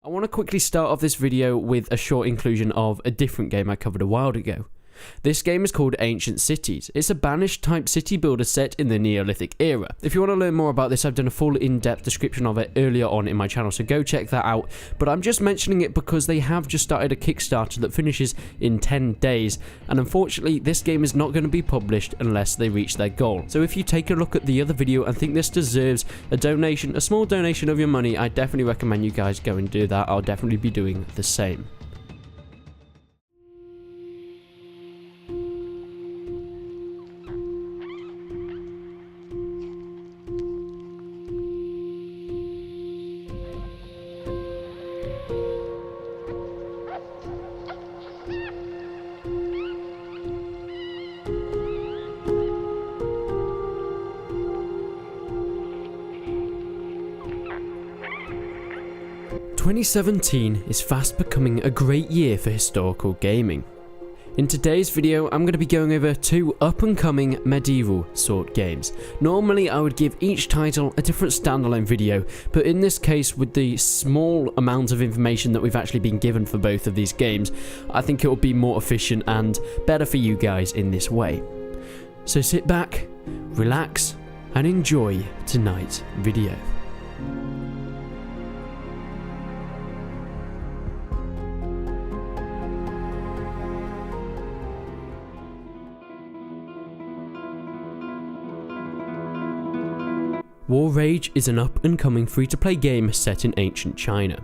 I want to quickly start off this video with a short inclusion of a different game I covered a while ago. This game is called Ancient Cities. It's a banished type city builder set in the Neolithic era. If you want to learn more about this, I've done a full in-depth description of it earlier on in my channel, so go check that out. But I'm just mentioning it because they have just started a Kickstarter that finishes in 10 days, and unfortunately this game is not going to be published unless they reach their goal. So if you take a look at the other video and think this deserves a donation, a small donation of your money, I definitely recommend you guys go and do that. I'll definitely be doing the same. "... 2017 is fast becoming a great year for historical gaming. In today's video, I'm going to be going over two up-and-coming medieval sort games. Normally, I would give each title a different standalone video, but in this case, with the small amount of information that we've actually been given for both of these games, I think it will be more efficient and better for you guys in this way. So sit back, relax, and enjoy tonight's video. War Rage is an up-and-coming free-to-play game set in ancient China.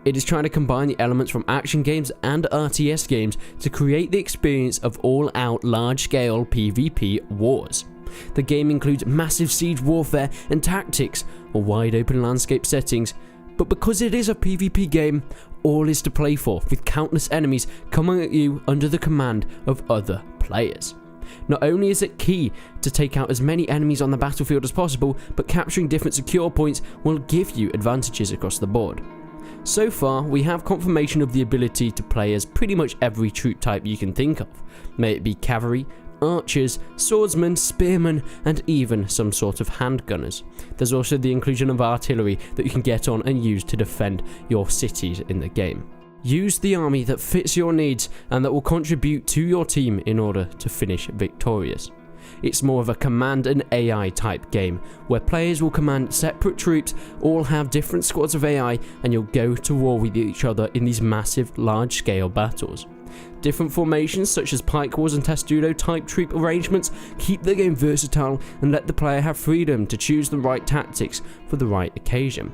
It is trying to combine the elements from action games and RTS games to create the experience of all-out large-scale PvP wars. The game includes massive siege warfare and tactics, or wide-open landscape settings, but because it is a PvP game, all is to play for, with countless enemies coming at you under the command of other players. Not only is it key to take out as many enemies on the battlefield as possible, but capturing different secure points will give you advantages across the board. So far, we have confirmation of the ability to play as pretty much every troop type you can think of, may it be cavalry, archers, swordsmen, spearmen, and even some sort of handgunners. There's also the inclusion of artillery that you can get on and use to defend your cities in the game. Use the army that fits your needs and that will contribute to your team in order to finish victorious. It's more of a command and AI type game, where players will command separate troops, all have different squads of AI, and you'll go to war with each other in these massive large scale battles. Different formations such as pike wars and testudo type troop arrangements keep the game versatile and let the player have freedom to choose the right tactics for the right occasion.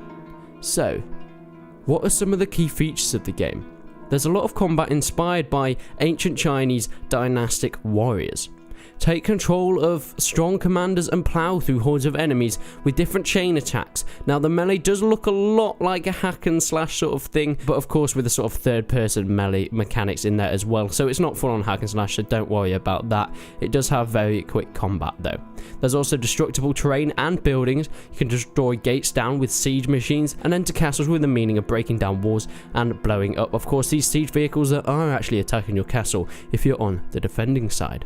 So, what are some of the key features of the game? There's a lot of combat inspired by ancient Chinese dynastic warriors. Take control of strong commanders and plow through hordes of enemies with different chain attacks. Now the melee does look a lot like a hack and slash sort of thing, but of course with the sort of third person melee mechanics in there as well, so it's not full on hack and slash, so don't worry about that. It does have very quick combat though. There's also destructible terrain and buildings. You can destroy gates down with siege machines and enter castles with the meaning of breaking down walls and blowing up, of course, these siege vehicles that are actually attacking your castle if you're on the defending side.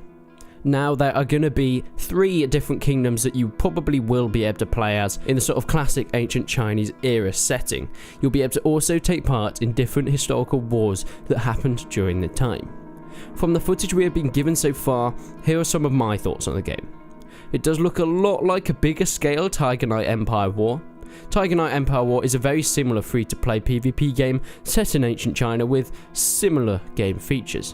Now, there are going to be 3 different kingdoms that you probably will be able to play as in the sort of classic ancient Chinese era setting. You'll be able to also take part in different historical wars that happened during the time. From the footage we have been given so far, here are some of my thoughts on the game. It does look a lot like a bigger scale Tiger Knight Empire War. Tiger Knight Empire War is a very similar free-to-play PvP game set in ancient China with similar game features.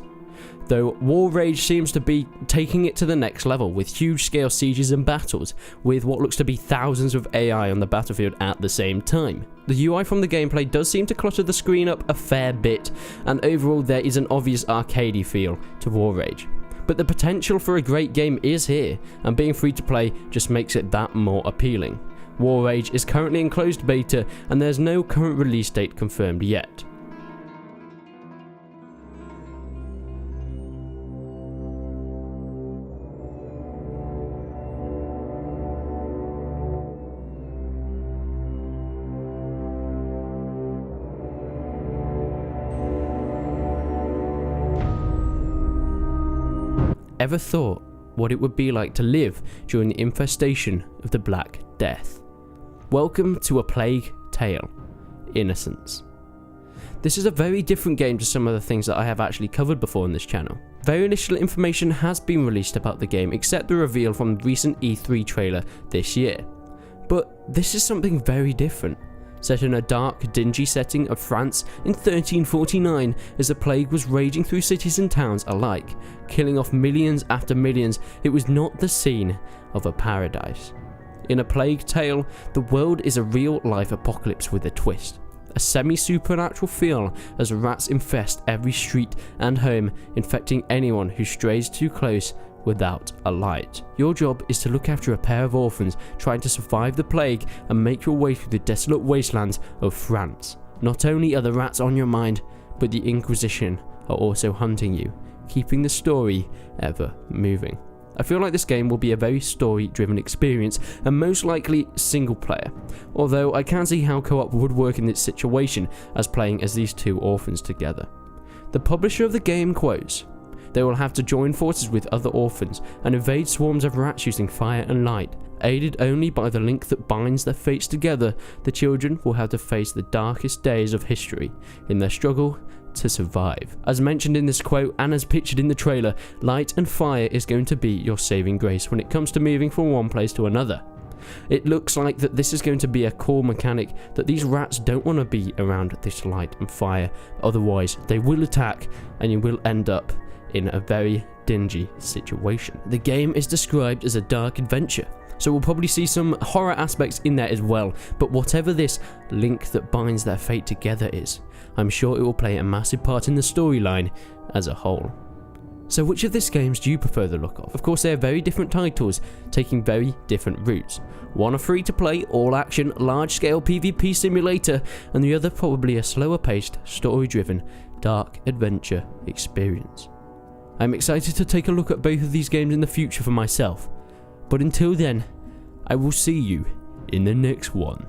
Though War Rage seems to be taking it to the next level with huge scale sieges and battles with what looks to be thousands of AI on the battlefield at the same time. The UI from the gameplay does seem to clutter the screen up a fair bit, and overall there is an obvious arcadey feel to War Rage. But the potential for a great game is here, and being free to play just makes it that more appealing. War Rage is currently in closed beta and there's no current release date confirmed yet. Ever thought what it would be like to live during the infestation of the Black Death? Welcome to A Plague Tale: Innocence. This is a very different game to some of the things that I have actually covered before on this channel. Very little information has been released about the game except the reveal from the recent E3 trailer this year. But this is something very different. Set in a dark, dingy setting of France in 1349 as the plague was raging through cities and towns alike, killing off millions after millions, it was not the scene of a paradise. In A Plague Tale, the world is a real-life apocalypse with a twist. A semi-supernatural feel as rats infest every street and home, infecting anyone who strays too close without a light. Your job is to look after a pair of orphans trying to survive the plague and make your way through the desolate wastelands of France. Not only are the rats on your mind, but the Inquisition are also hunting you, keeping the story ever moving. I feel like this game will be a very story-driven experience and most likely single player, although I can see how co-op would work in this situation as playing as these two orphans together. The publisher of the game quotes, "They will have to join forces with other orphans and evade swarms of rats using fire and light. Aided only by the link that binds their fates together, the children will have to face the darkest days of history in their struggle to survive." As mentioned in this quote and as pictured in the trailer, light and fire is going to be your saving grace when it comes to moving from one place to another. It looks like that this is going to be a core mechanic that these rats don't want to be around this light and fire, otherwise they will attack and you will end up in a very dingy situation. The game is described as a dark adventure, so we'll probably see some horror aspects in there as well, but whatever this link that binds their fate together is, I'm sure it will play a massive part in the storyline as a whole. So which of these games do you prefer the look of? Of course, they are very different titles, taking very different routes. One a free-to-play, all-action, large-scale PvP simulator, and the other probably a slower-paced, story-driven, dark adventure experience. I'm excited to take a look at both of these games in the future for myself, but until then, I will see you in the next one.